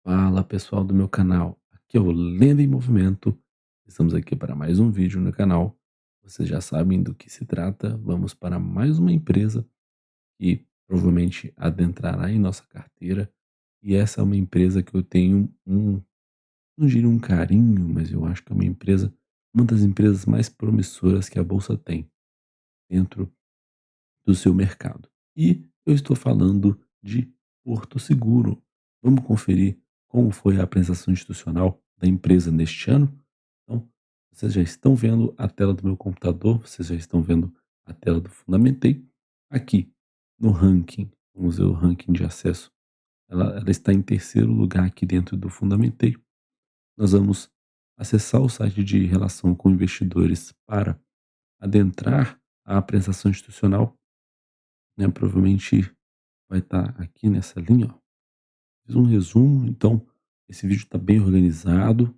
Fala pessoal do meu canal, aqui é o Lenda em Movimento, estamos aqui para mais um vídeo no canal. Vocês já sabem do que se trata, vamos para mais uma empresa que provavelmente adentrará em nossa carteira. E essa é uma empresa que eu tenho não diria um carinho, mas eu acho que é uma das empresas mais promissoras que a Bolsa tem dentro do seu mercado. E eu estou falando de Porto Seguro. Vamos conferir como foi a apresentação institucional da empresa neste ano? Então, vocês já estão vendo a tela do meu computador, vocês já estão vendo a tela do Fundamentei. Aqui no ranking, vamos ver o ranking de acesso. Ela está em terceiro lugar aqui dentro do Fundamentei. Nós vamos acessar o site de relação com investidores para adentrar a apresentação institucional, né? Provavelmente vai estar aqui nessa linha, ó. Fiz um resumo, então esse vídeo está bem organizado,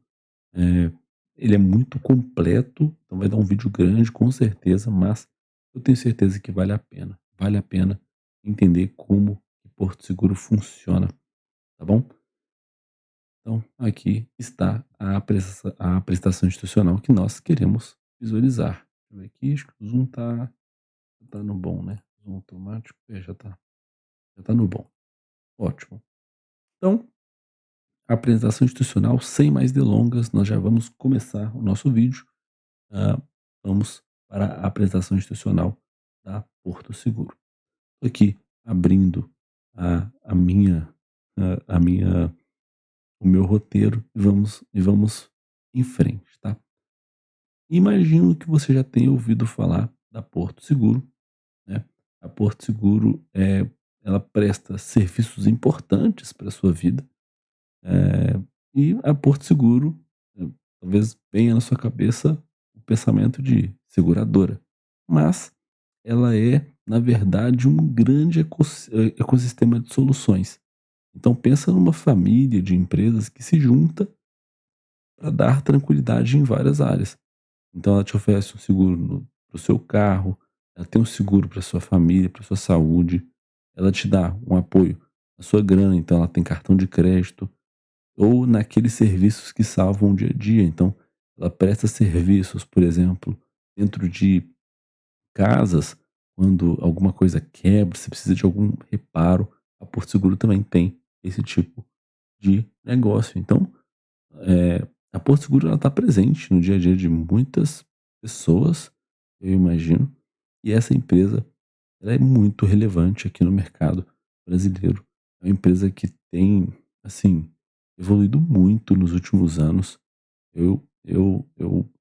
eh, ele é muito completo, então vai dar um vídeo grande com certeza, mas eu tenho certeza que vale a pena entender como o Porto Seguro funciona, tá bom? Então aqui está a apresentação institucional que nós queremos visualizar. Deixa eu ver aqui, acho que o zoom tá no bom, né? Zoom automático, já tá no bom. Ótimo. Então, a apresentação institucional, sem mais delongas, nós já vamos começar o nosso vídeo. Ah, vamos para a apresentação institucional da Porto Seguro. Estou aqui abrindo a minha, a minha, o meu roteiro e vamos em frente, tá? Imagino que você já tenha ouvido falar da Porto Seguro, né? A Porto Seguro ela presta serviços importantes para a sua vida. E a Porto Seguro, talvez venha na sua cabeça o pensamento de seguradora, mas ela é, na verdade, um grande ecossistema de soluções. Então pensa numa família de empresas que se junta para dar tranquilidade em várias áreas. Então ela te oferece um seguro para o seu carro, ela tem um seguro para sua família, para sua saúde, ela te dá um apoio na sua grana, então ela tem cartão de crédito, ou naqueles serviços que salvam o dia a dia. Então, ela presta serviços, por exemplo, dentro de casas, quando alguma coisa quebra, se precisa de algum reparo, a Porto Seguro também tem esse tipo de negócio. Então, a Porto Seguro está presente no dia a dia de muitas pessoas, eu imagino, e essa empresa ela é muito relevante aqui no mercado brasileiro. É uma empresa que tem, assim, evoluído muito nos últimos anos. Eu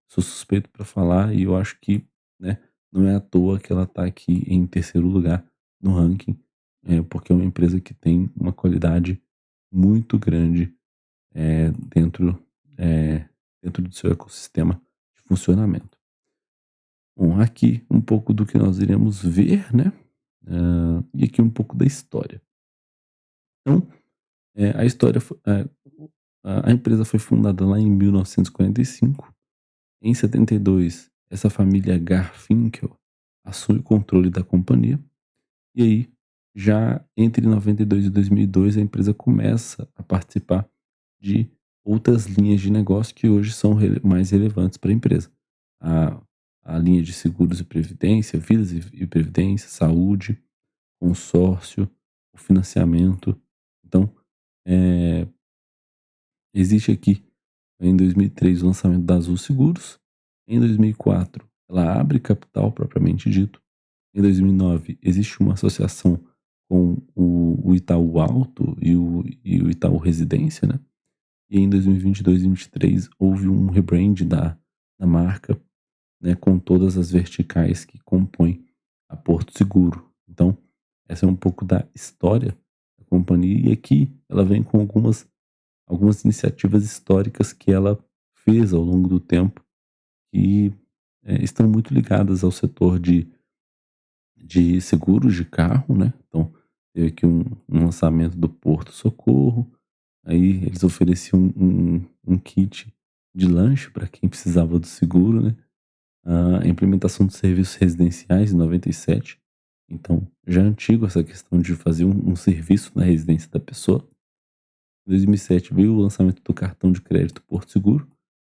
sou suspeito para falar e eu acho que, né, não é à toa que ela está aqui em terceiro lugar no ranking, porque é uma empresa que tem uma qualidade muito grande dentro, dentro do seu ecossistema de funcionamento. Bom, aqui um pouco do que nós iremos ver, né? E aqui um pouco da história. Então, a história, a empresa foi fundada lá em 1945. Em 72, essa família Garfinkel assume o controle da companhia. E aí, já entre 92 e 2002, a empresa começa a participar de outras linhas de negócio que hoje são mais relevantes para a empresa. A, a linha de seguros e previdência, vidas e previdência, saúde, consórcio, o financiamento. Então, é, existe aqui, em 2003, o lançamento da Azul Seguros. Em 2004, ela abre capital propriamente dito. Em 2009, existe uma associação com o Itaú Alto e o Itaú Residência, né? E em 2022 e 2023 houve um rebrand da marca, né, com todas as verticais que compõem a Porto Seguro. Então, essa é um pouco da história da companhia, e aqui ela vem com algumas iniciativas históricas que ela fez ao longo do tempo que estão muito ligadas ao setor de seguros de carro, né? Então, teve aqui um lançamento do Porto Socorro, aí eles ofereciam um kit de lanche para quem precisava do seguro, né? A implementação dos serviços residenciais em 97. Então, já é antigo essa questão de fazer um serviço na residência da pessoa. Em 2007 veio o lançamento do cartão de crédito Porto Seguro.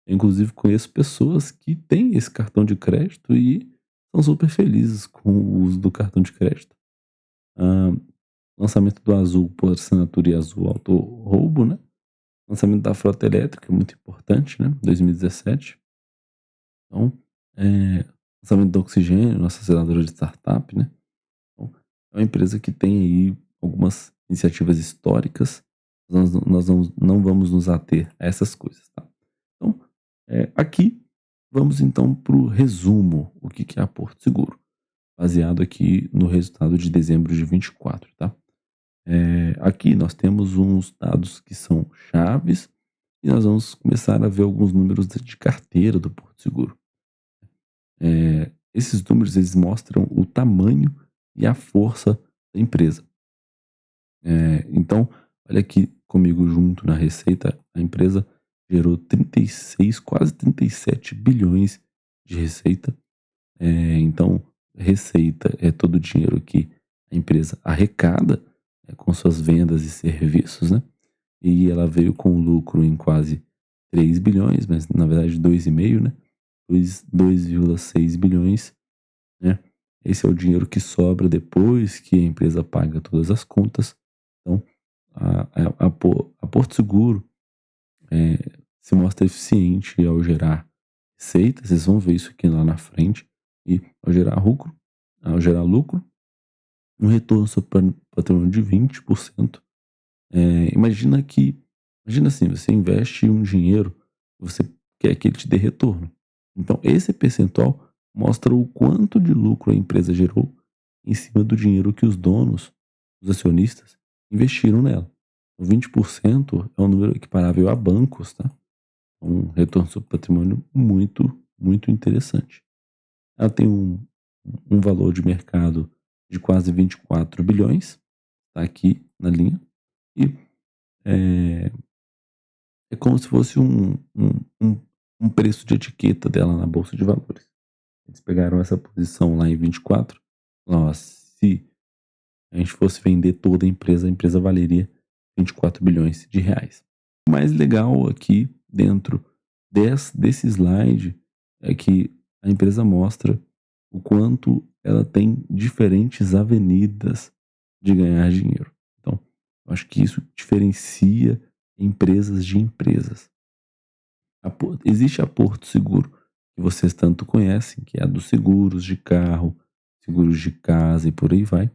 Eu, inclusive, conheço pessoas que têm esse cartão de crédito e são super felizes com o uso do cartão de crédito. Ah, lançamento do Azul por assinatura e Azul Auto Roubo, né? Lançamento da frota elétrica, muito importante, né? 2017. Então, lançamento do Oxigênio, nossa aceleradora de startup, né? Então, é uma empresa que tem aí algumas iniciativas históricas. Não vamos nos ater a essas coisas, tá? Então, aqui vamos então para o resumo, o que é a Porto Seguro, baseado aqui no resultado de dezembro de 24, tá? Aqui nós temos uns dados que são chaves e nós vamos começar a ver alguns números de carteira do Porto Seguro. Esses números eles mostram o tamanho e a força da empresa. Então, olha aqui comigo junto na receita, a empresa gerou 36, quase 37 bilhões de receita. Então, receita é todo o dinheiro que a empresa arrecada com suas vendas e serviços, né? E ela veio com lucro em quase 3 bilhões, mas na verdade 2,5, né? 2,6 bilhões, né? Esse é o dinheiro que sobra depois que a empresa paga todas as contas. Então, a Porto Seguro se mostra eficiente ao gerar receitas, vocês vão ver isso aqui lá na frente, e ao gerar lucro, um retorno sobre patrimônio de 20%. Imagina assim, você investe um dinheiro, você quer que ele te dê retorno. Então, esse percentual mostra o quanto de lucro a empresa gerou em cima do dinheiro que os donos, os acionistas, investiram nela. O 20% é um número equiparável a bancos, tá? Um retorno sobre patrimônio muito, muito interessante. Ela tem um valor de mercado de quase 24 bilhões, tá aqui na linha, e é, é como se fosse um preço de etiqueta dela na Bolsa de Valores. Eles pegaram essa posição lá em 24. Se a gente fosse vender toda a empresa valeria 24 bilhões de reais. O mais legal aqui dentro desse slide é que a empresa mostra o quanto ela tem diferentes avenidas de ganhar dinheiro. Então, eu acho que isso diferencia empresas de empresas. Existe a Porto Seguro, que vocês tanto conhecem, que é a dos seguros de carro, seguros de casa e por aí vai.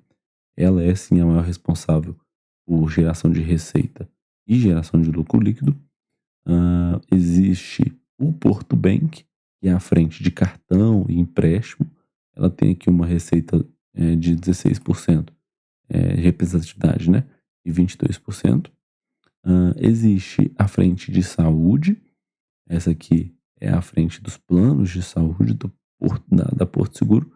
Ela é sim a maior responsável por geração de receita e geração de lucro líquido. Existe o Porto Bank, que é a frente de cartão e empréstimo. Ela tem aqui uma receita de 16%, representatividade, né? E 22%. Existe a frente de saúde. Essa aqui é a frente dos planos de saúde da Porto Seguro.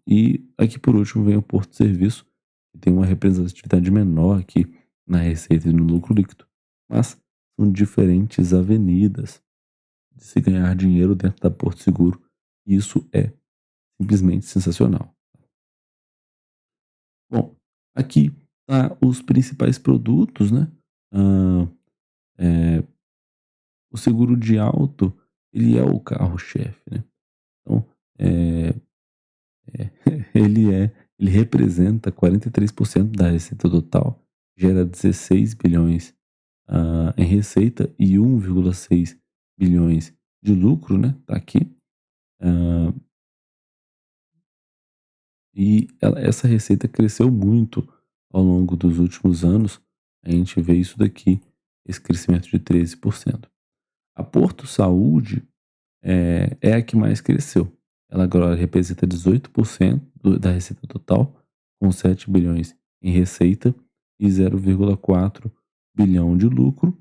E aqui por último vem o Porto Serviço, que tem uma representatividade menor aqui na receita e no lucro líquido. Mas são diferentes avenidas de se ganhar dinheiro dentro da Porto Seguro. E isso é simplesmente sensacional. Bom, aqui tá os principais produtos, né? O seguro de auto, ele é o carro-chefe, né? Então, ele representa 43% da receita total, gera 16 bilhões em receita e 1,6 bilhões de lucro, né? Tá aqui. Essa receita cresceu muito ao longo dos últimos anos. A gente vê isso daqui, esse crescimento de 13%. A Porto Saúde é a que mais cresceu. Ela agora representa 18% da receita total, com 7 bilhões em receita e 0,4 bilhão de lucro.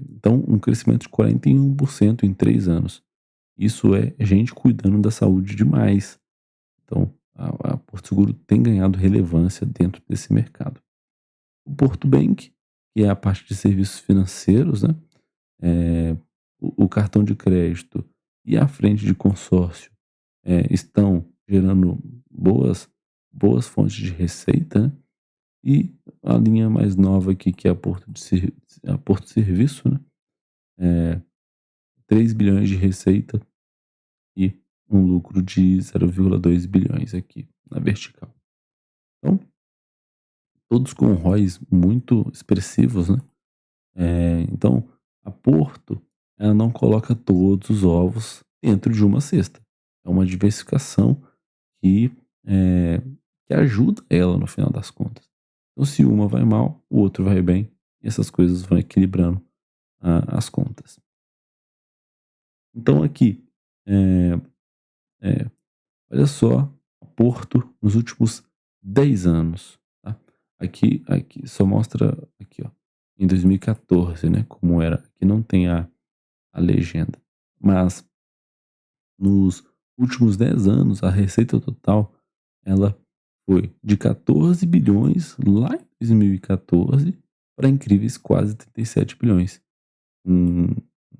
Então, um crescimento de 41% em 3 anos. Isso é gente cuidando da saúde demais. Então, a Porto Seguro tem ganhado relevância dentro desse mercado. O Porto Bank, que é a parte de serviços financeiros, né? O cartão de crédito e a frente de consórcio estão gerando boas fontes de receita, né? E a linha mais nova aqui, que é a Porto Serviço, né? 3 bilhões de receita e um lucro de 0,2 bilhões aqui na vertical. Então, todos com ROIs muito expressivos, né? Então, a Porto, ela não coloca todos os ovos dentro de uma cesta. É uma diversificação que, eh, que ajuda ela no final das contas. Então, se uma vai mal, o outro vai bem, e essas coisas vão equilibrando as contas. Então, aqui, eh, eh, olha só, a Porto nos últimos 10 anos, tá? Aqui só mostra aqui, ó, em 2014, né, como era. Aqui não tem a legenda. Mas nos últimos 10 anos, a receita total, ela foi de 14 bilhões lá em 2014 para incríveis quase 37 bilhões. Hum,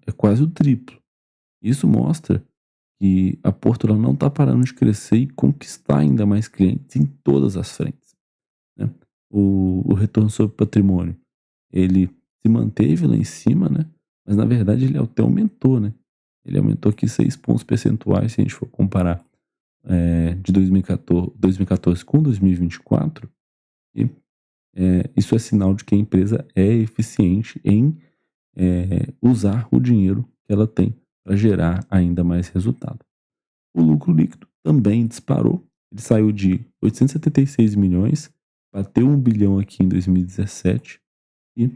É quase o triplo. Isso mostra que a Porto ela não está parando de crescer e conquistar ainda mais clientes em todas as frentes, né? O retorno sobre patrimônio, ele se manteve lá em cima, né? Mas na verdade ele até aumentou, né? Ele aumentou aqui 6 pontos percentuais se a gente for comparar de 2014 com 2024. E isso é sinal de que a empresa é eficiente em usar o dinheiro que ela tem para gerar ainda mais resultado. O lucro líquido também disparou. Ele saiu de 876 milhões, bateu 1 bilhão aqui em 2017 e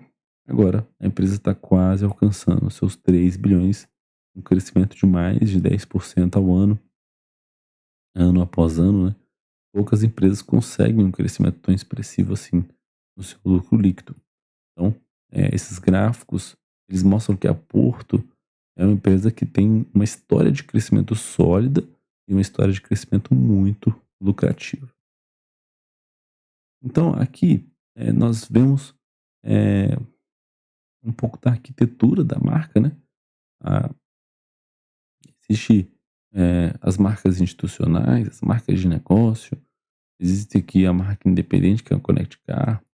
agora a empresa está quase alcançando seus 3 bilhões, um crescimento de mais de 10% ao ano, ano após ano, né? Poucas empresas conseguem um crescimento tão expressivo assim no seu lucro líquido. Então, esses gráficos, eles mostram que a Porto é uma empresa que tem uma história de crescimento sólida e uma história de crescimento muito lucrativa. Então, aqui nós vemos eh, um pouco da arquitetura da marca, né? Ah, existe as marcas institucionais, as marcas de negócio, existe aqui a marca independente, que é a Connect Car,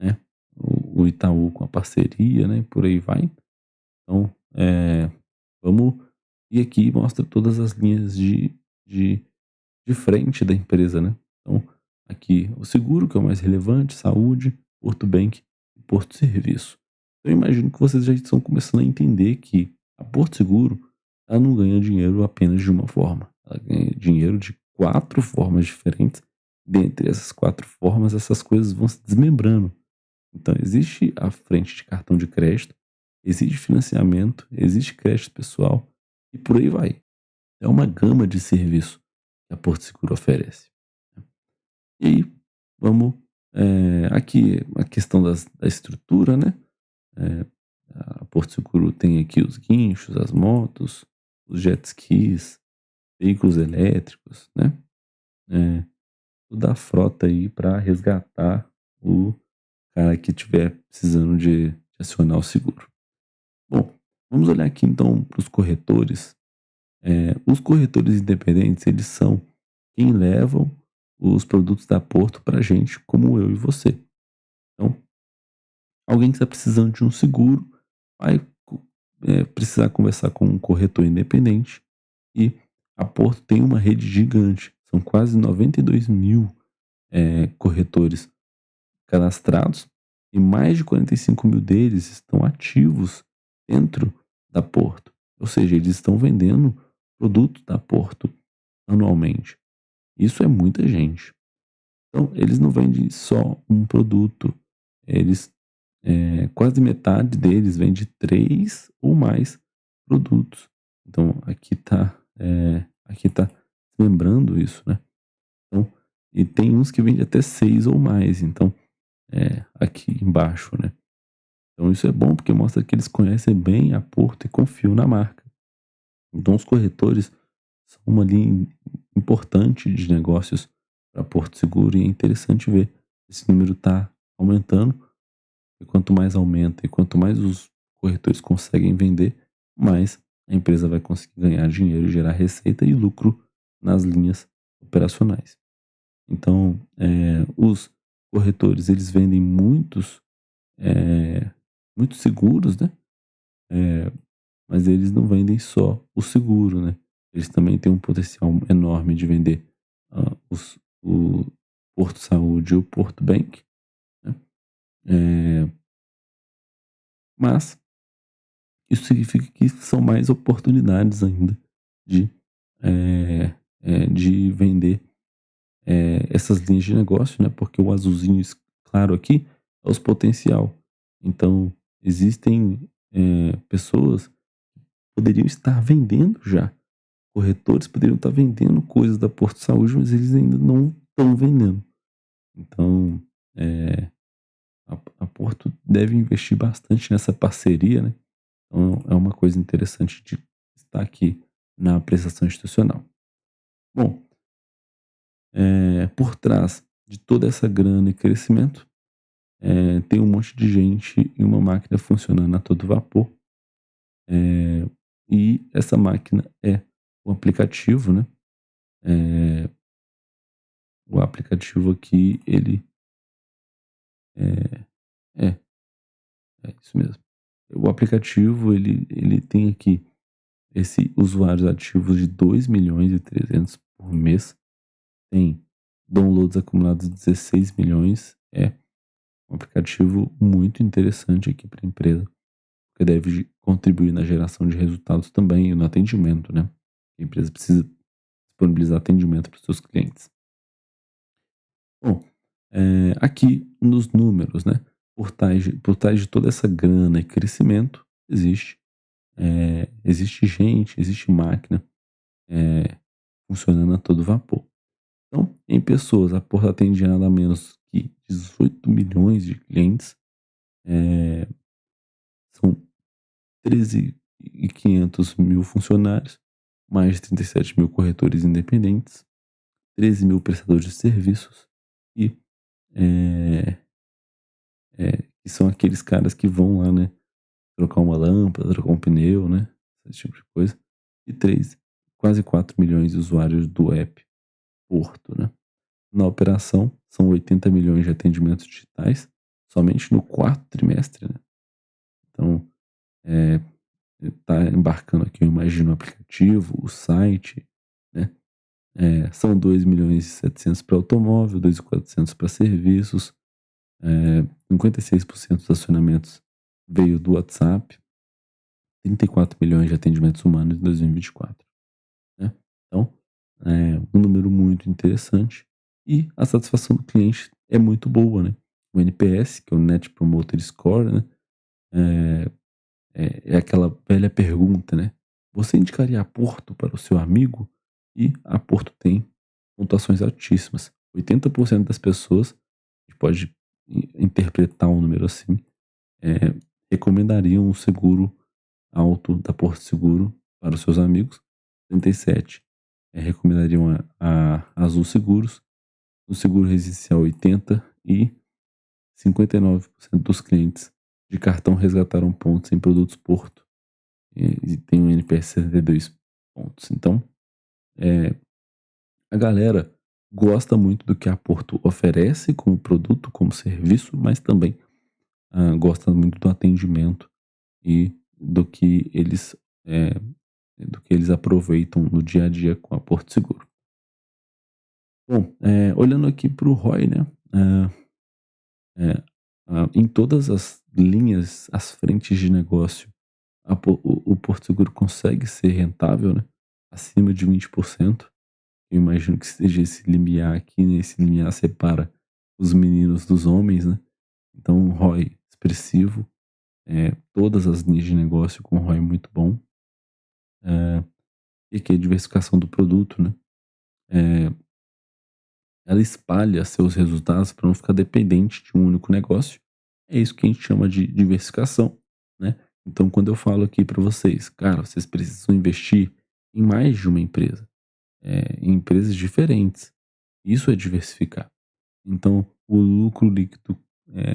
né? O Itaú com a parceria, né? Por aí vai. Então, vamos. E aqui mostra todas as linhas de, de frente da empresa, né? Então, aqui o seguro, que é o mais relevante, saúde, Porto Bank e Porto Serviço. Eu imagino que vocês já estão começando a entender que a Porto Seguro ela não ganha dinheiro apenas de uma forma. Ela ganha dinheiro de 4 formas diferentes. Dentre essas 4 formas, essas coisas vão se desmembrando. Então, existe a frente de cartão de crédito, existe financiamento, existe crédito pessoal e por aí vai. É uma gama de serviço que a Porto Seguro oferece. E aí, vamos aqui a questão da estrutura, né? É, a Porto Seguro tem aqui os guinchos, as motos, os jet skis, veículos elétricos, né? É, toda a frota aí para resgatar o cara que estiver precisando de acionar o seguro. Bom, vamos olhar aqui então para os corretores. Os corretores independentes, eles são quem levam os produtos da Porto para a gente, como eu e você. Então, alguém que está precisando de um seguro vai precisar conversar com um corretor independente e a Porto tem uma rede gigante. São quase 92 mil corretores cadastrados e mais de 45 mil deles estão ativos dentro da Porto. Ou seja, eles estão vendendo produtos da Porto anualmente. Isso é muita gente. Então, eles não vendem só um produto. Eles, quase metade deles vende 3 ou mais produtos. Então, aqui tá lembrando isso, né? Então, e tem uns que vendem até 6 ou mais. Então, aqui embaixo, né? Então, isso é bom porque mostra que eles conhecem bem a Porto e confiam na marca. Então, os corretores são uma linha importante de negócios para Porto Seguro e é interessante ver esse número está aumentando. E quanto mais aumenta e quanto mais os corretores conseguem vender, mais a empresa vai conseguir ganhar dinheiro, gerar receita e lucro nas linhas operacionais. Então, os corretores, eles vendem eh, muitos seguros, né, eh, mas eles não vendem só o seguro, né, eles também têm um potencial enorme de vender, o Porto Saúde e o Porto Bank, né, eh, mas isso significa que são mais oportunidades ainda de, de vender, essas linhas de negócio, né, porque o azulzinho claro aqui é os potencial. Então, existem, pessoas que poderiam estar vendendo já, corretores poderiam estar vendendo coisas da Porto Saúde, mas eles ainda não estão vendendo. Então, eh, a Porto deve investir bastante nessa parceria, né, então é uma coisa interessante de estar aqui na prestação institucional. Bom, por trás de toda essa grana e crescimento, tem um monte de gente e uma máquina funcionando a todo vapor. E essa máquina é o aplicativo, né? Eh, o aplicativo aqui, ele é, é, é isso mesmo. O aplicativo, ele tem aqui esse usuários ativos de 2.300.000 por mês, tem downloads acumulados de 16 milhões, é um aplicativo muito interessante aqui para a empresa, porque deve contribuir na geração de resultados também e no atendimento, né? A empresa precisa disponibilizar atendimento para os seus clientes. Bom, aqui nos números, né? Por trás de toda essa grana e crescimento, existe gente, existe máquina, eh, funcionando a todo vapor. Então, em pessoas, a Porto atende nada menos que 18 milhões de clientes, eh, são 13.500.000 funcionários, mais de 37.000 corretores independentes, 13.000 prestadores de serviços e, eh, que são aqueles caras que vão lá, né, trocar uma lâmpada, trocar um pneu, né, esse tipo de coisa. E quase 4 milhões de usuários do app Porto, né. Na operação, são 80 milhões de atendimentos digitais, somente no quarto trimestre, né. Então, eh tá embarcando aqui, eu imagino, o aplicativo, o site, né? São 2.700.000 para automóvel, 2.400.000 para serviços, 56% dos acionamentos veio do WhatsApp, 34 milhões de atendimentos humanos em 2024, né? Então, um número muito interessante e a satisfação do cliente é muito boa, né? O NPS, que é o Net Promoter Score, né? Eh, é aquela velha pergunta, né? Você indicaria a Porto para o seu amigo? E a Porto tem pontuações altíssimas. 80% das pessoas, a gente pode interpretar um número assim, é, recomendariam um seguro alto da Porto Seguro para os seus amigos. 37 recomendariam a Azul Seguros. O seguro residencial 80 e 59% dos clientes de cartão resgataram pontos em produtos Porto e tem um NPS 72 pontos. Então, é, a galera gosta muito do que a Porto oferece como produto, como serviço, mas também gosta muito do atendimento e é, do que eles aproveitam no dia a dia com a Porto Seguro. Bom, olhando aqui para o ROI, né? É, em todas as linhas, as frentes de negócio, o Porto Seguro consegue ser rentável, né? Acima de 20%. Eu imagino que seja esse limiar aqui, né? Esse limiar separa os meninos dos homens, né? Então, um ROI expressivo, todas as linhas de negócio com ROI muito bom. E aqui a diversificação do produto, né? É, ela espalha seus resultados para não ficar dependente de um único negócio. É isso que a gente chama de diversificação, né? Então, quando eu falo aqui para vocês, cara, vocês precisam investir em mais de uma empresa, em empresas diferentes. Isso é diversificar. Então, o lucro líquido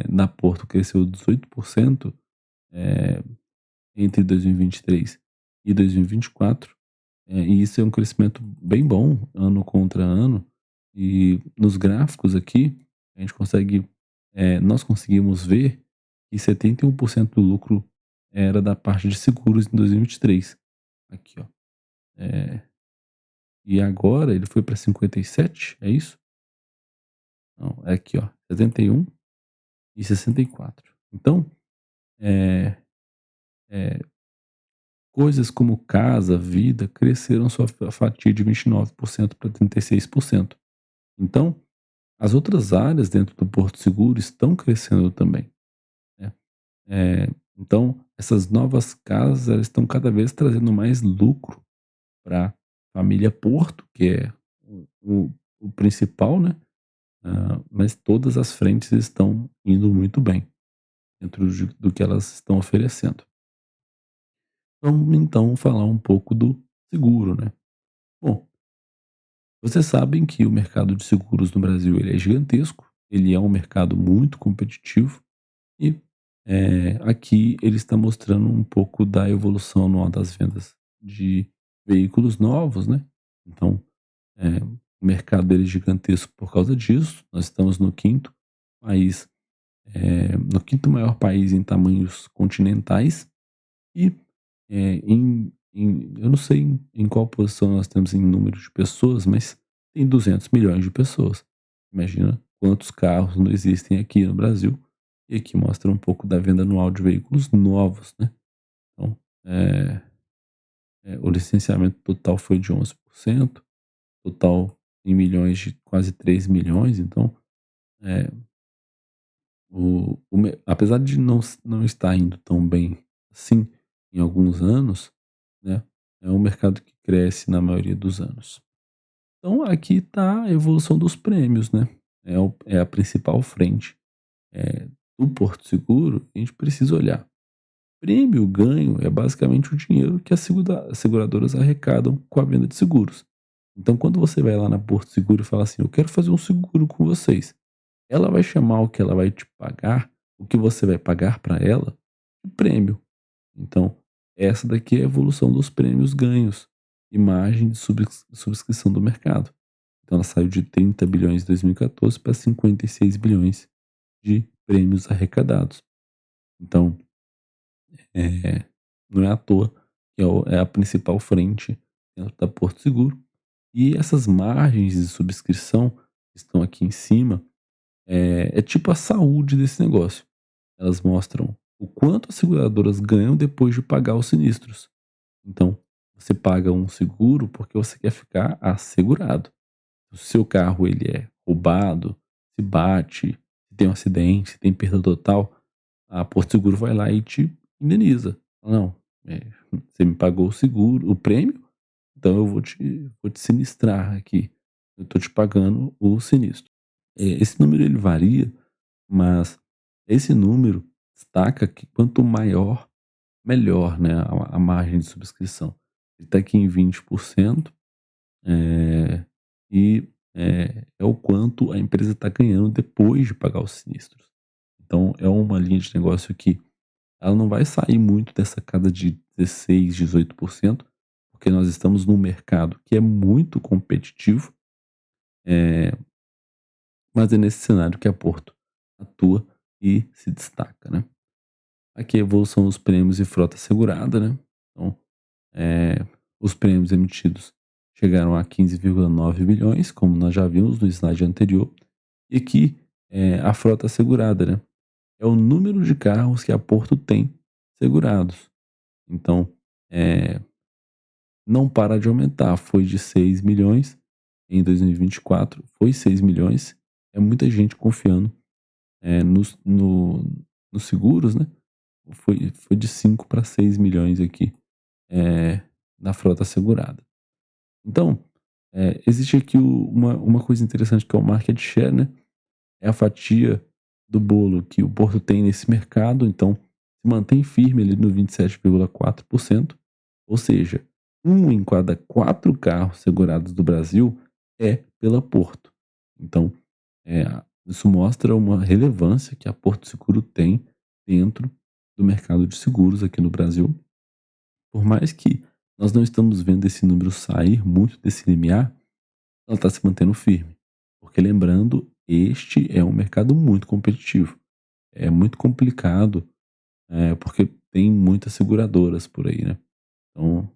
da Porto cresceu 18% eh, entre 2023 e 2024. E isso é um crescimento bem bom, ano contra ano. E nos gráficos aqui, a gente consegue, nós conseguimos ver que 71% do lucro era da parte de seguros em 2023. Aqui, ó. Eh, e agora ele foi para 57, é isso? Não, é aqui, ó, 71 e 64. Então, eh eh, coisas como casa, vida, cresceram sua fatia de 29% para 36%. Então, as outras áreas dentro do Porto Seguro estão crescendo também, né. Então, essas novas casas, elas estão cada vez trazendo mais lucro para a família Porto, que é o principal, né, mas todas as frentes estão indo muito bem dentro do que elas estão oferecendo. Vamos então falar um pouco do seguro, né. Bom, vocês sabem que o mercado de seguros no Brasil ele é gigantesco, ele é um mercado muito competitivo e, aqui ele está mostrando um pouco da evolução anual das vendas de veículos novos, né. Então, o mercado dele é gigantesco por causa disso, nós estamos no quinto país, no quinto maior país em tamanhos continentais e, eu não sei em qual posição nós temos em número de pessoas, mas tem 200 milhões de pessoas. Imagina quantos carros não existem aqui no Brasil, e aqui mostra um pouco da venda anual de veículos novos, né. Então, eh o licenciamento total foi de 11%, total em milhões de quase 3 milhões, então, eh, apesar de não estar indo tão bem assim em alguns anos, né, é um mercado que cresce na maioria dos anos. Então aqui está a evolução dos prêmios, né, é a principal frente, do Porto Seguro, a gente precisa olhar. Prêmio ganho é basicamente o dinheiro que as seguradoras arrecadam com a venda de seguros. Então quando você vai lá na Porto Seguro e fala assim: "Eu quero fazer um seguro com vocês", ela vai chamar o que ela vai te pagar, o que você vai pagar para ela, de prêmio. Então, essa daqui é a evolução dos prêmios ganhos, imagem de subscrição do mercado. Então ela saiu de 30 bilhões em 2014 para 56 bilhões de prêmios arrecadados. Então, não é à toa que é a principal frente dentro da Porto Seguro. E essas margens de subscrição que estão aqui em cima, é tipo a saúde desse negócio. Elas mostram o quanto as seguradoras ganham depois de pagar os sinistros. Então, você paga um seguro porque você quer ficar assegurado. Se o seu carro ele é roubado, se bate, se tem um acidente, se tem perda total, a Porto Seguro vai lá e te indeniza. Não, você me pagou o seguro, o prêmio, então eu vou te sinistrar aqui. Eu tô te pagando o sinistro. Esse número ele varia, mas esse número destaca que quanto maior, melhor, né, a margem de subscrição. Ele está aqui em 20%, eh, e é o quanto a empresa está ganhando depois de pagar os sinistros. Então é uma linha de negócio que ela não vai sair muito dessa casa de 16, 18%, porque nós estamos num mercado que é muito competitivo, eh, mas é nesse cenário que a Porto atua e se destaca, né. Aqui a evolução dos prêmios e frota segurada, né. Então, os prêmios emitidos chegaram a 15,9 bilhões, como nós já vimos no slide anterior, e aqui, a frota segurada, né, é o número de carros que a Porto tem segurados. Então, eh, não para de aumentar, foi de 6 milhões em 2024, foi 6 milhões, é muita gente confiando, nos nos seguros, né, foi de 5 para 6 milhões aqui, na frota segurada. Então, existe aqui uma coisa interessante que é o market share, né, é a fatia do bolo que o Porto tem nesse mercado, então se mantém firme ali no 27,4%, ou seja, um em cada 4 carros segurados do Brasil é pela Porto. Então, eh, isso mostra uma relevância que a Porto Seguro tem dentro do mercado de seguros aqui no Brasil. Por mais que nós não estamos vendo esse número sair muito desse limiar, ela está se mantendo firme. Porque lembrando, este é um mercado muito competitivo. É muito complicado, porque tem muitas seguradoras por aí, né. Então,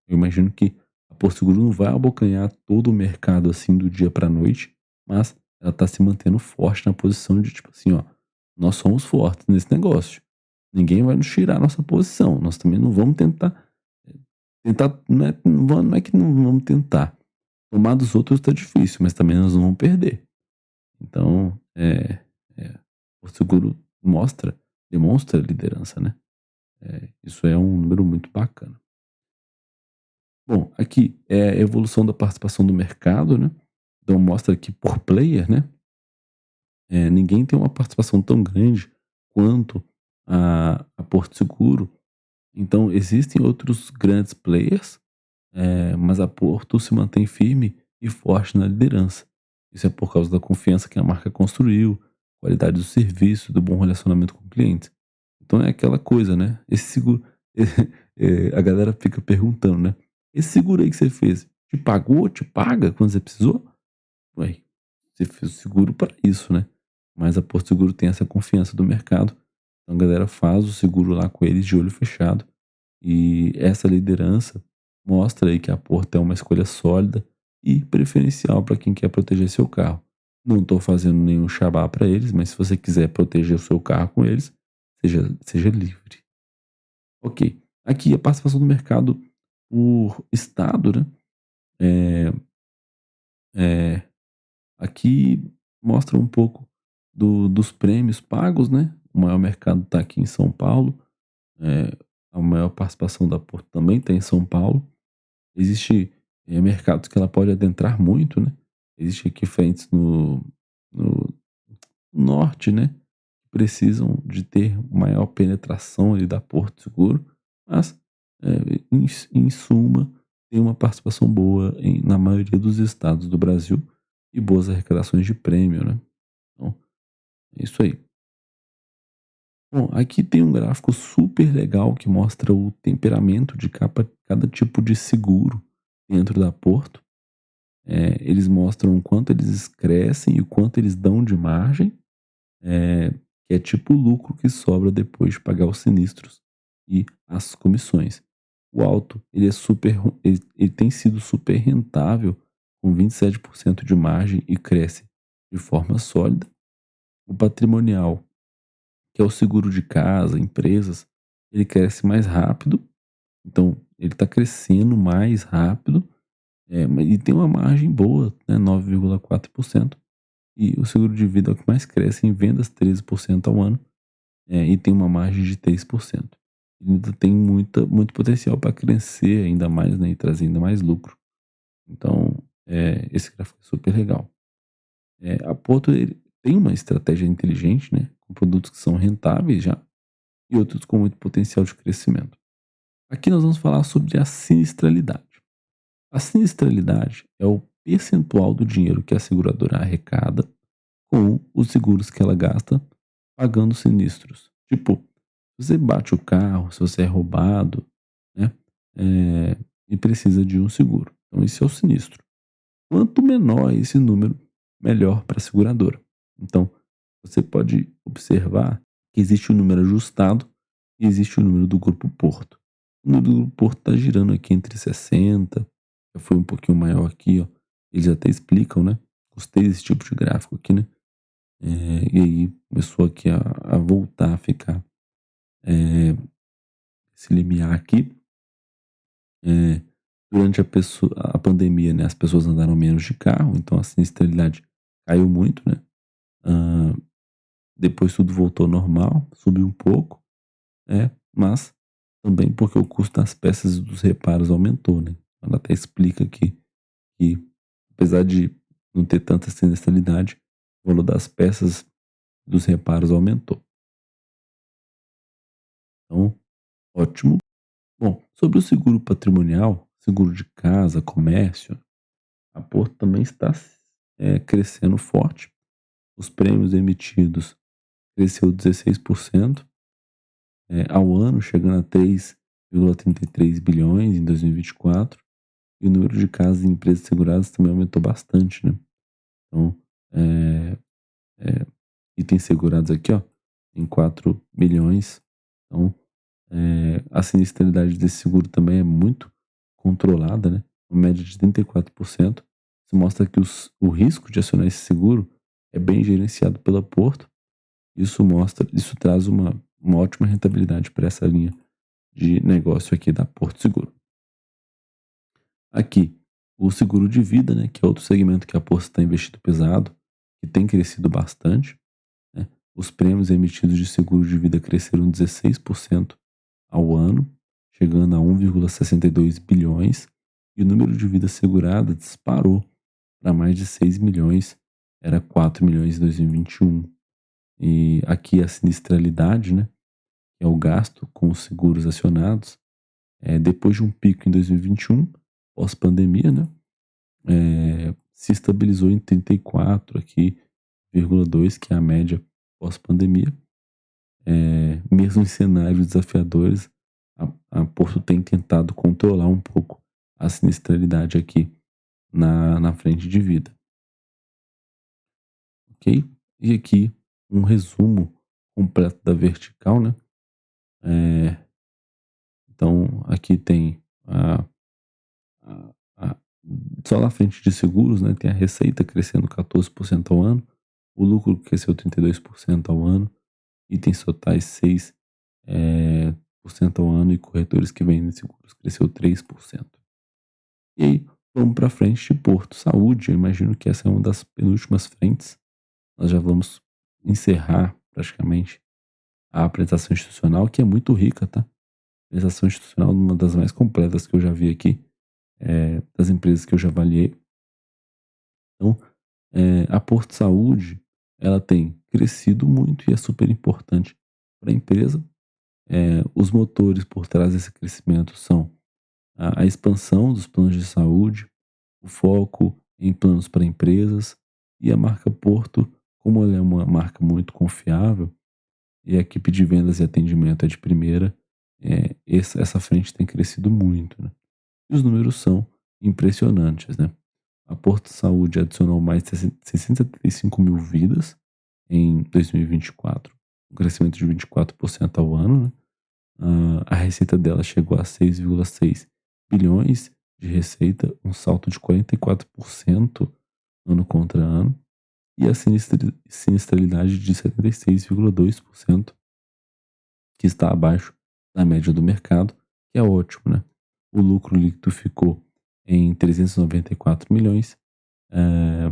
eu imagino que a Porto Seguro não vai abocanhar todo o mercado, assim, do dia para noite, mas ela está se mantendo forte na posição de tipo assim: "Ó, nós somos fortes nesse negócio, ninguém vai nos tirar a nossa posição, nós também não vamos tentar não é que não vamos tentar, tomar dos outros tá difícil, mas também nós não vamos perder". Então, Porto Seguro demonstra liderança, né. Isso é um número muito bacana. Bom, aqui é a evolução da participação do mercado, né, então mostra que por player, né, ninguém tem uma participação tão grande quanto a Porto Seguro, então existem outros grandes players, mas a Porto se mantém firme e forte na liderança. Isso é por causa da confiança que a marca construiu, qualidade do serviço, do bom relacionamento com o cliente. Então é aquela coisa, né? Esse seguro, a galera fica perguntando, né? Esse seguro aí que você fez, te pagou, te paga quando você precisou? Ué, você fez o seguro para isso, né? Mas a Porto Seguro tem essa confiança do mercado. Então a galera faz o seguro lá com eles de olho fechado. E essa liderança mostra aí que a Porto é uma escolha sólida e preferencial para quem quer proteger seu carro. Não estou fazendo nenhum xabá para eles, mas se você quiser proteger o seu carro com eles, seja livre. Ok. Aqui a participação do mercado por estado, né? É, é, aqui mostra um pouco dos prêmios pagos, né? O maior mercado está aqui em São Paulo. É, a maior participação da Porto também está em São Paulo. Existe mercados que ela pode adentrar muito, né? Existe aqui frentes no norte, né? Precisam de ter maior penetração ali da Porto Seguro, mas em suma tem uma participação boa na maioria dos estados do Brasil e boas arrecadações de prêmio, né? Então, é isso aí. Bom, aqui tem um gráfico super legal que mostra o temperamento de cada tipo de seguro dentro da Porto. Eles mostram o quanto eles crescem e o quanto eles dão de margem, eh, que é tipo o lucro que sobra depois de pagar os sinistros e as comissões. O alto, ele é ele tem sido super rentável, com 27% de margem e cresce de forma sólida. O patrimonial, que é o seguro de casa, empresas, ele cresce mais rápido, então ele está crescendo mais rápido, e tem uma margem boa, né, 9,4%. E o seguro de vida é o que mais cresce em vendas, 13% ao ano, e tem uma margem de 3%. Ele ainda tem muito potencial para crescer ainda mais, né, e trazer ainda mais lucro. Então, esse gráfico é super legal. A Porto ele tem uma estratégia inteligente, né, com produtos que são rentáveis já e outros com muito potencial de crescimento. Aqui nós vamos falar sobre a sinistralidade. A sinistralidade é o percentual do dinheiro que a seguradora arrecada com os seguros que ela gasta pagando sinistros. Tipo, se você bate o carro, se você é roubado, né? E precisa de um seguro. Então, esse é o sinistro. Quanto menor esse número, melhor para a seguradora. Então, você pode observar que existe o número ajustado e existe o número do grupo Porto. O número do grupo Porto está girando aqui entre 60, já foi um pouquinho maior aqui, ó. Eles até explicam, né? Gostei desse tipo de gráfico aqui, né? E aí começou aqui a voltar a ficar esse limiar aqui. É, durante a pandemia, né, as pessoas andaram menos de carro, então a sinistralidade caiu muito, né? Ah, depois tudo voltou ao normal, subiu um pouco, mas também porque o custo das peças e dos reparos aumentou, né? Ela até explica aqui que, apesar de não ter tanta sinistralidade, o valor das peças dos reparos aumentou. Então, ótimo. Bom, sobre o seguro patrimonial, seguro de casa, comércio, a Porto também está crescendo forte. Os prêmios emitidos cresceu 16% ao ano, chegando a 3,33 bilhões em 2024. E o número de casas e empresas seguradas também aumentou bastante, né? Então, é, é, itens segurados aqui, ó, em 4 milhões. Então, a sinistralidade desse seguro também é muito controlada, né? Uma média de 34%. Isso mostra que o risco de acionar esse seguro é bem gerenciado pela Porto. Isso traz uma ótima rentabilidade para essa linha de negócio aqui da Porto Seguro. Aqui, o seguro de vida, né, que é outro segmento que a Porto está investindo pesado, que tem crescido bastante, né? Os prêmios emitidos de seguro de vida cresceram 16% ao ano, chegando a 1,62 bilhões, e o número de vidas seguradas disparou para mais de 6 milhões, era 4 milhões em 2021. E aqui a sinistralidade, né, que é o gasto com os seguros acionados, depois de um pico em 2021, pós-pandemia, né, se estabilizou em 34 aqui, 0,2, que é a média pós-pandemia. Mesmo em cenários desafiadores, a Porto tem tentado controlar um pouco a sinistralidade aqui na frente de vida, ok? E aqui um resumo completo da vertical, né? Então aqui tem a- a- só na frente de seguros, né? Tem a receita crescendo 14% ao ano, o lucro cresceu 32% ao ano, itens totais 6% por cento ao ano, e corretores que vendem seguros cresceu 3%. E aí, vamos para frente de Porto Saúde. Eu imagino que essa é uma das penúltimas frentes. Nós já vamos encerrar praticamente a apresentação institucional, que é muito rica, tá? A apresentação institucional é uma das mais completas que eu já vi aqui, das empresas que eu já avaliei. Então, a Porto Saúde, ela tem crescido muito e é super importante para a empresa. Os motores por trás desse crescimento são a expansão dos planos de saúde, o foco em planos para empresas, e a marca Porto, como ela é uma marca muito confiável e a equipe de vendas e atendimento é de primeira, essa frente tem crescido muito, né? E os números são impressionantes, né? A Porto Saúde adicionou mais de 675 mil vidas em 2024, um crescimento de 24% ao ano, né? A receita dela chegou a 6,6 bilhões de receita, um salto de 44% ano contra ano, e a sinistralidade de 76,2%, que está abaixo da média do mercado, que é ótimo, né? O lucro líquido ficou em 394 milhões, é,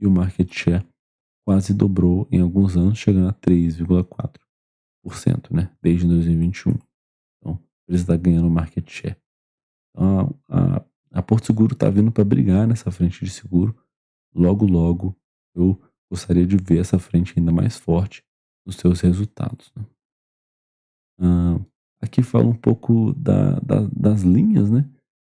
e o market share quase dobrou em alguns anos, chegando a 3,4%, né? Desde 2021. Então, a empresa está ganhando market share. Então, a Porto Seguro está vindo para brigar nessa frente de seguro. Logo, logo, eu gostaria de ver essa frente ainda mais forte nos seus resultados, né? Ah, aqui fala um pouco das linhas, né?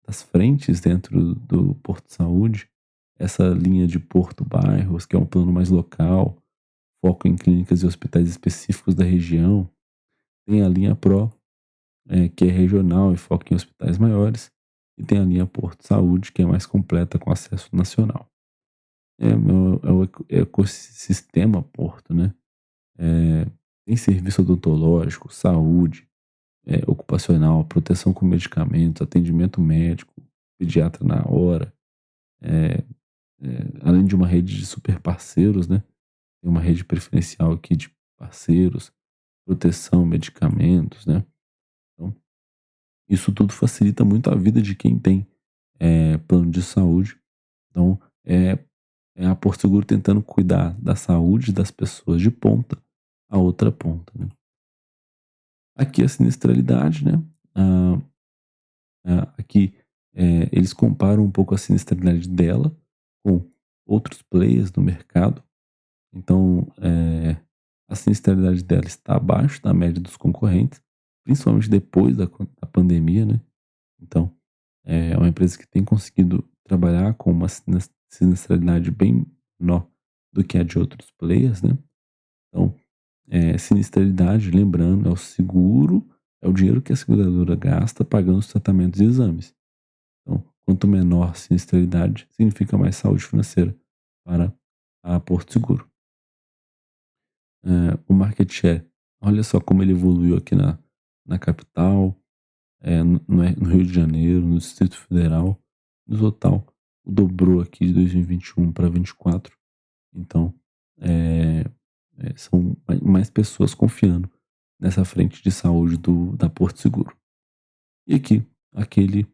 Das frentes dentro do Porto Saúde. Essa linha de Porto Bairros, que é um plano mais local, foco em clínicas e hospitais específicos da região. Tem a linha Pro, que é regional e foca em hospitais maiores. E tem a linha Porto Saúde, que é mais completa, com acesso nacional. É o ecossistema Porto, né? Tem serviço odontológico, saúde, ocupacional, proteção com medicamentos, atendimento médico, pediatra na hora, além de uma rede de super parceiros, né? Tem uma rede preferencial aqui de parceiros, proteção, medicamentos, né? Então, isso tudo facilita muito a vida de quem tem plano de saúde. Então, é a Porto Seguro tentando cuidar da saúde das pessoas de ponta a outra ponta, né? Aqui a sinistralidade, né? Ah, aqui eles comparam um pouco a sinistralidade dela com outros players do mercado. Então, a sinistralidade dela está abaixo da média dos concorrentes, principalmente depois da pandemia, né? Então, é uma empresa que tem conseguido trabalhar com uma sinistralidade bem menor do que a de outros players, né? Então, sinistralidade, lembrando, é o seguro, é o dinheiro que a seguradora gasta pagando os tratamentos e exames. Então, quanto menor a sinistralidade, significa mais saúde financeira para a Porto Seguro. O market share, olha só como ele evoluiu aqui na capital, no Rio de Janeiro, no Distrito Federal, no total, dobrou aqui de 2021 para 24. Então, eh são mais pessoas confiando nessa frente de saúde da Porto Seguro. E aqui, aquele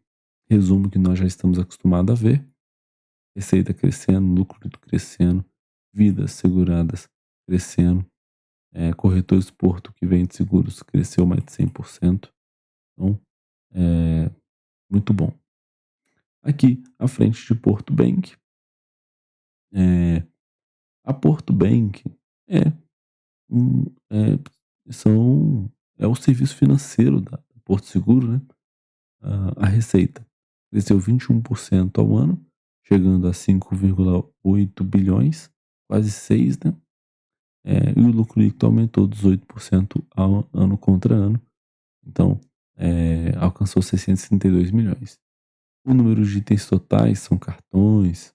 resumo que nós já estamos acostumados a ver: receita crescendo, lucro líquido crescendo, vidas seguradas crescendo, corretores Porto que vende seguros cresceu mais de 100%. Então, é muito bom. Aqui, à frente de Porto Bank, eh, a Porto Bank é um são é o serviço financeiro da Porto Seguro, né. A receita cresceu 21% ao ano, chegando a 5,8 bilhões, quase 6, né. E o lucro líquido aumentou 18% ao ano contra ano, então, alcançou 632 milhões. O número de itens totais são cartões,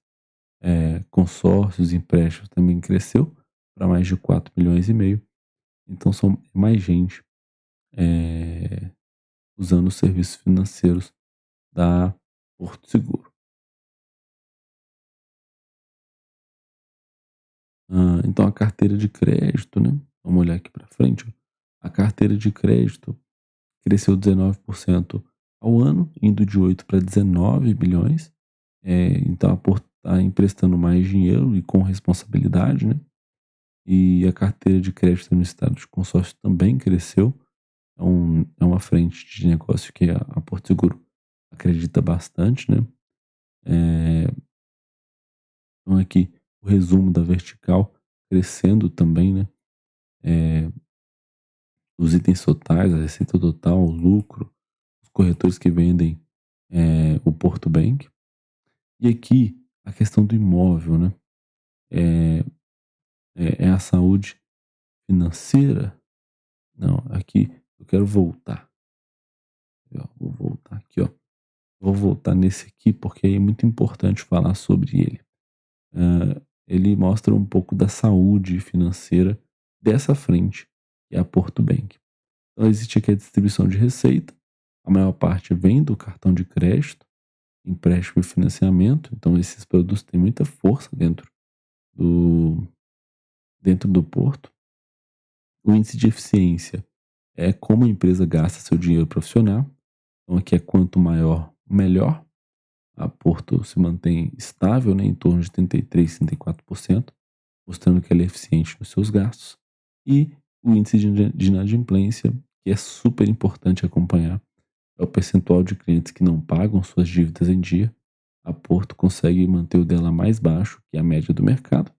consórcios, empréstimos também cresceu para mais de 4,5 milhões. Então são mais gente, eh, usando os serviços financeiros da Porto Seguro. Então a carteira de crédito, né, vamos olhar aqui para frente, ó. A carteira de crédito cresceu 19% ao ano, indo de 8 para 19 bilhões. Então a Porto está emprestando mais dinheiro e com responsabilidade, né. E a carteira de crédito no estado de consórcio também cresceu. É uma frente de negócio que a Porto Seguro acredita bastante, né. Eh, então aqui o resumo da vertical crescendo também, né. Eh, os itens totais, a receita total, o lucro, os corretores que vendem, o Porto Bank. E aqui a questão do imóvel, né. Eh, é a saúde financeira? Não, aqui eu quero voltar. Ó, vou voltar aqui, ó. Vou voltar nesse aqui, porque é muito importante falar sobre ele. Ele mostra um pouco da saúde financeira dessa frente, que é a Porto Bank. Então existe aqui a distribuição de receita, a maior parte vem do cartão de crédito, empréstimo e financiamento, então esses produtos têm muita força do dentro do Porto. O índice de eficiência é como a empresa gasta seu dinheiro profissional, então aqui é quanto maior, melhor. A Porto se mantém estável, né, em torno de 33, 34%, mostrando que ela é eficiente nos seus gastos. E o índice de inadimplência, que é super importante acompanhar, é o percentual de clientes que não pagam suas dívidas em dia. A Porto consegue manter o dela mais baixo que a média do mercado,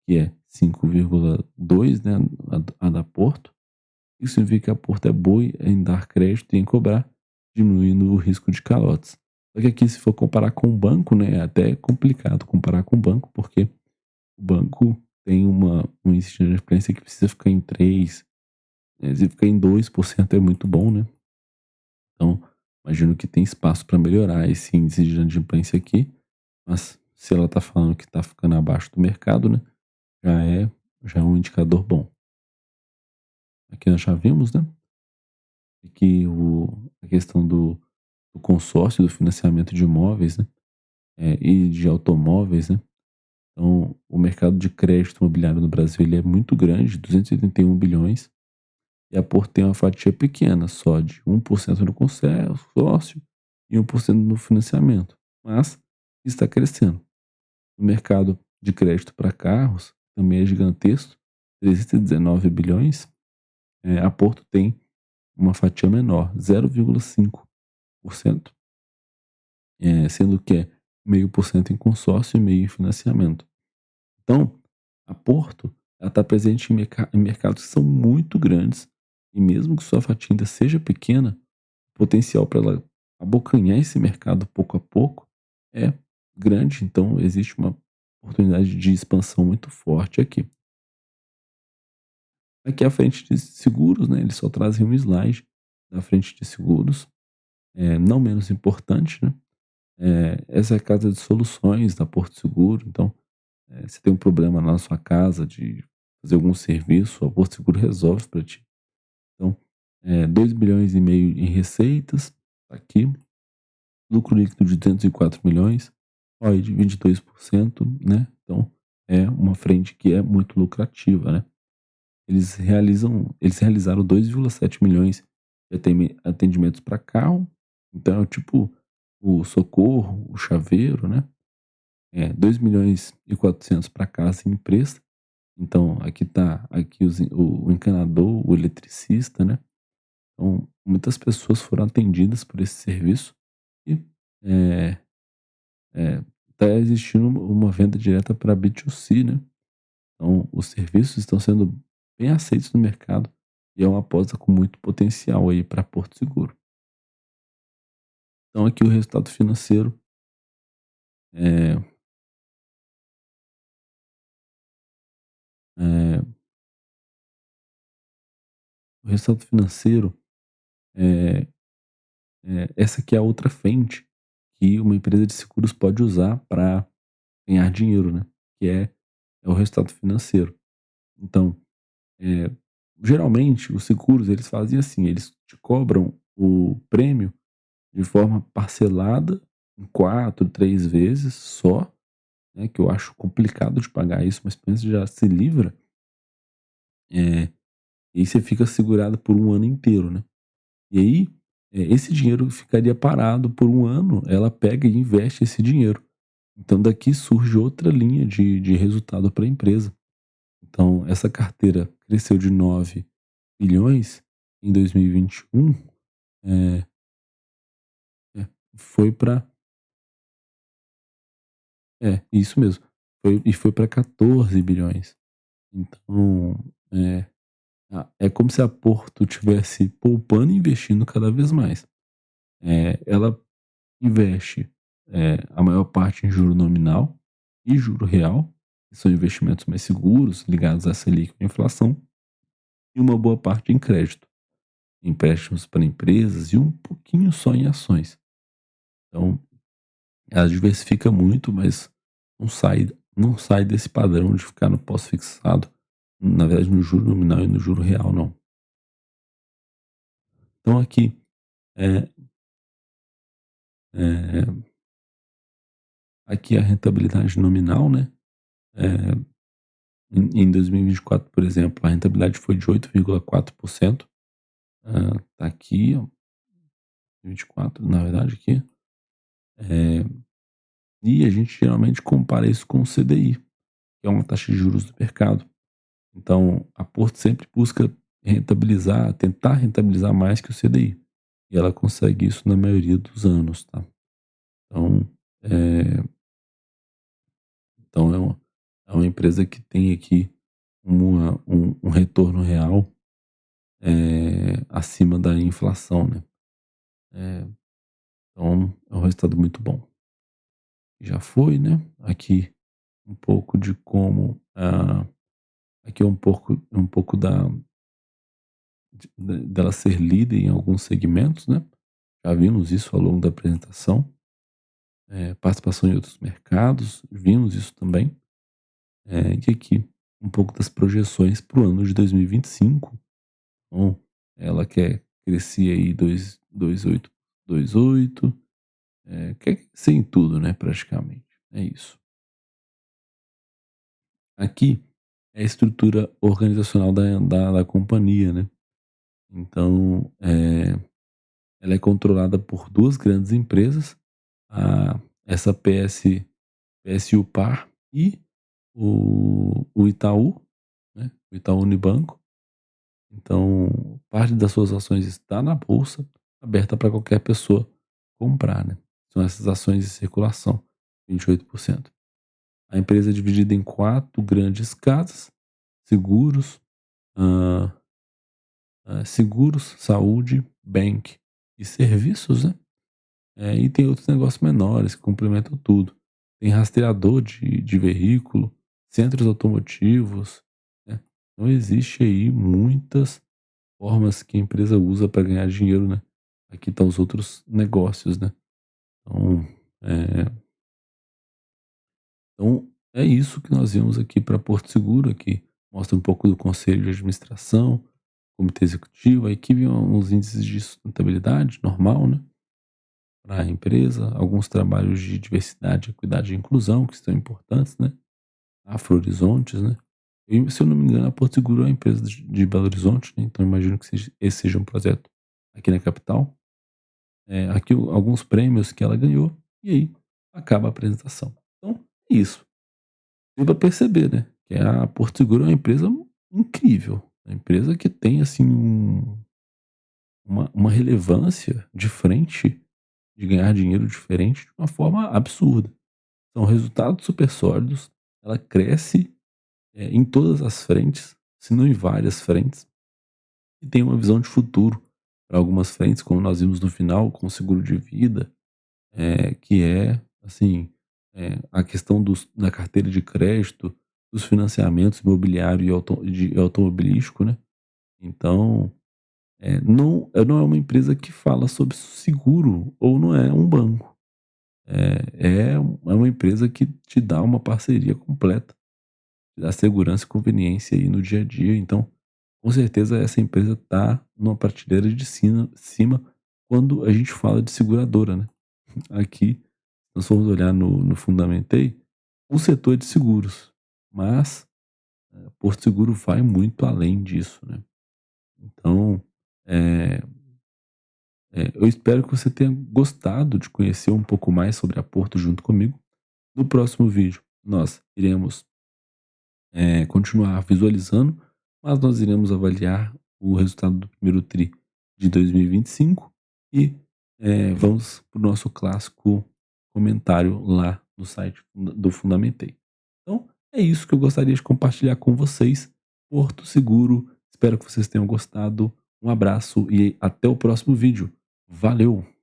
que é 5,2, né, a da Porto. Isso significa que a Porto é boa em dar crédito e em cobrar, diminuindo o risco de calotes. Só que aqui, se for comparar com o banco, né, é até complicado comparar com o banco, porque o banco tem um índice de inadimplência que precisa ficar em 3, se ficar em 2% é muito bom, né? Então, imagino que tem espaço para melhorar esse índice de inadimplência aqui, mas se ela está falando que está ficando abaixo do mercado, né, já é um indicador bom. Aqui nós já vimos, né, que a questão do consórcio, do financiamento de imóveis, né, e de automóveis, né. Então, o mercado de crédito imobiliário no Brasil ele é muito grande, 281 bilhões, e a Porto tem uma fatia pequena, só de 1% no consórcio e 1% no financiamento, mas está crescendo. O mercado de crédito para carros também é gigantesco, 319 bilhões, a Porto tem uma fatia menor, 0,5%, sendo que é 0,5% em consórcio e meio em financiamento. Então, a Porto, ela está presente em mercados que são muito grandes, e mesmo que sua fatia ainda seja pequena, o potencial para ela abocanhar esse mercado pouco a pouco é grande, então existe uma oportunidade de expansão muito forte aqui. Aqui à frente de seguros, né, eles só trazem um slide da frente de seguros, não menos importante, né, essa é a casa de soluções da Porto Seguro, então você tem um problema na sua casa de fazer algum serviço, a Porto Seguro resolve para ti. Então, 2,5 milhões em receitas, tá aqui, lucro líquido de 204 milhões, ROI de 22%, né? Então, é uma frente que é muito lucrativa, né? Eles realizaram 2,7 milhões de atendimentos para carro, então é tipo o Socorro, o Chaveiro, né? 2,4 milhões para casa e empresa. Então, aqui tá aqui o encanador, o eletricista, né? Então, muitas pessoas foram atendidas por esse serviço e é, tá existindo uma venda direta para B2C, né? Então, os serviços estão sendo bem aceitos no mercado e é uma aposta com muito potencial aí para Porto Seguro. Então, aqui o resultado financeiro, é, é, o resultado financeiro é, essa aqui é a outra frente que uma empresa de seguros pode usar para ganhar dinheiro, né? Que é o resultado financeiro. Então, é, geralmente os seguros eles fazem assim, eles te cobram o prêmio de forma parcelada em 4, 3 vezes só, né? Que eu acho complicado de pagar isso, mas pensa já se livra, é, e aí você fica segurado por um ano inteiro, né? E aí, esse dinheiro ficaria parado por um ano, ela pega e investe esse dinheiro. Então daqui surge outra linha de resultado para a empresa. Então essa carteira cresceu de 9 bilhões em 2021, é, é, foi para isso mesmo, foi para 14 bilhões. Então é, é como se a Porto tivesse poupando e investindo cada vez mais. Ela investe a maior parte em juro nominal e juro real, que são investimentos mais seguros, ligados à Selic e à inflação, e uma boa parte em crédito, empréstimos para empresas e um pouquinho só em ações. Então, ela diversifica muito, mas não sai desse padrão de ficar no pós-fixado, na verdade no juro nominal e no juro real, não. Então é, é, aqui a rentabilidade nominal, né? É, em 2024, por exemplo, a rentabilidade foi de 8,4%. Tá aqui, ó, 24, na verdade, aqui. É, e a gente geralmente compara isso com o CDI, que é uma taxa de juros do mercado. Então, a Porto sempre busca tentar rentabilizar mais que o CDI. E ela consegue isso na maioria dos anos, tá? Então, é, então é uma empresa que tem aqui um retorno real acima da inflação, né? É, então, é um resultado muito bom. Já foi, né? Aqui um pouco de como. Aqui é um pouco dela ser líder em alguns segmentos, né? Já vimos isso ao longo da apresentação. Participação em outros mercados, vimos isso também. E aqui um pouco das projeções para o ano de 2025. Então, ela quer crescer aí 2,8, 2,8, quer crescer em tudo, né? Praticamente. É isso. Aqui é a estrutura organizacional da companhia, né? Então, ela é controlada por duas grandes empresas, essa PSU Par e o Itaú, né? O Itaú Unibanco. Então, parte das suas ações está na bolsa, aberta para qualquer pessoa comprar, né? São essas ações em circulação, 28%. A empresa é dividida em quatro grandes casas: seguros, ah, seguros, saúde, bank e serviços, né? E tem outros negócios menores que complementam tudo. Tem rastreador de veículo, centros automotivos, né? Então existe aí muitas formas que a empresa usa para ganhar dinheiro, né? Aqui estão os outros negócios, né? Então, é, então é isso que nós vimos aqui para Porto Seguro, aqui mostra um pouco do conselho de administração, comitê executivo, aí aqui vem uns índices de sustentabilidade normal, né, para a empresa, alguns trabalhos de diversidade, equidade e inclusão que são importantes, né, Afro Horizontes, né. E se eu não me engano a Porto Seguro é uma empresa de Belo Horizonte, né, então imagino que esse seja um projeto aqui na capital. Aqui alguns prêmios que ela ganhou, e aí acaba a apresentação. Então é isso. Deu pra perceber, né, que a Porto Seguro é uma empresa incrível, uma empresa que tem, assim, uma relevância de frente, de ganhar dinheiro diferente de uma forma absurda. São resultados super sólidos, ela cresce, em todas as frentes, se não em várias frentes, e tem uma visão de futuro para algumas frentes, como nós vimos no final com o seguro de vida, que é, assim, a questão da carteira de crédito, dos financiamentos imobiliário e automobilístico, né. Então, não é uma empresa que fala sobre seguro ou não é um banco. É uma empresa que te dá uma parceria completa, te dá segurança e conveniência aí no dia a dia. Então, com certeza essa empresa está numa prateleira de cima quando a gente fala de seguradora, né. Aqui, nós formos olhar no Fundamentei, o setor é de seguros, mas Porto Seguro vai muito além disso, né. Então, eh eu espero que você tenha gostado de conhecer um pouco mais sobre a Porto junto comigo. No próximo vídeo, nós iremos, continuar visualizando, mas nós iremos avaliar o resultado do primeiro tri de 2025 e, vamos para o nosso clássico comentário lá no site do Fundamentei. Então, é isso que eu gostaria de compartilhar com vocês. Porto Seguro, espero que vocês tenham gostado. Um abraço e até o próximo vídeo. Valeu!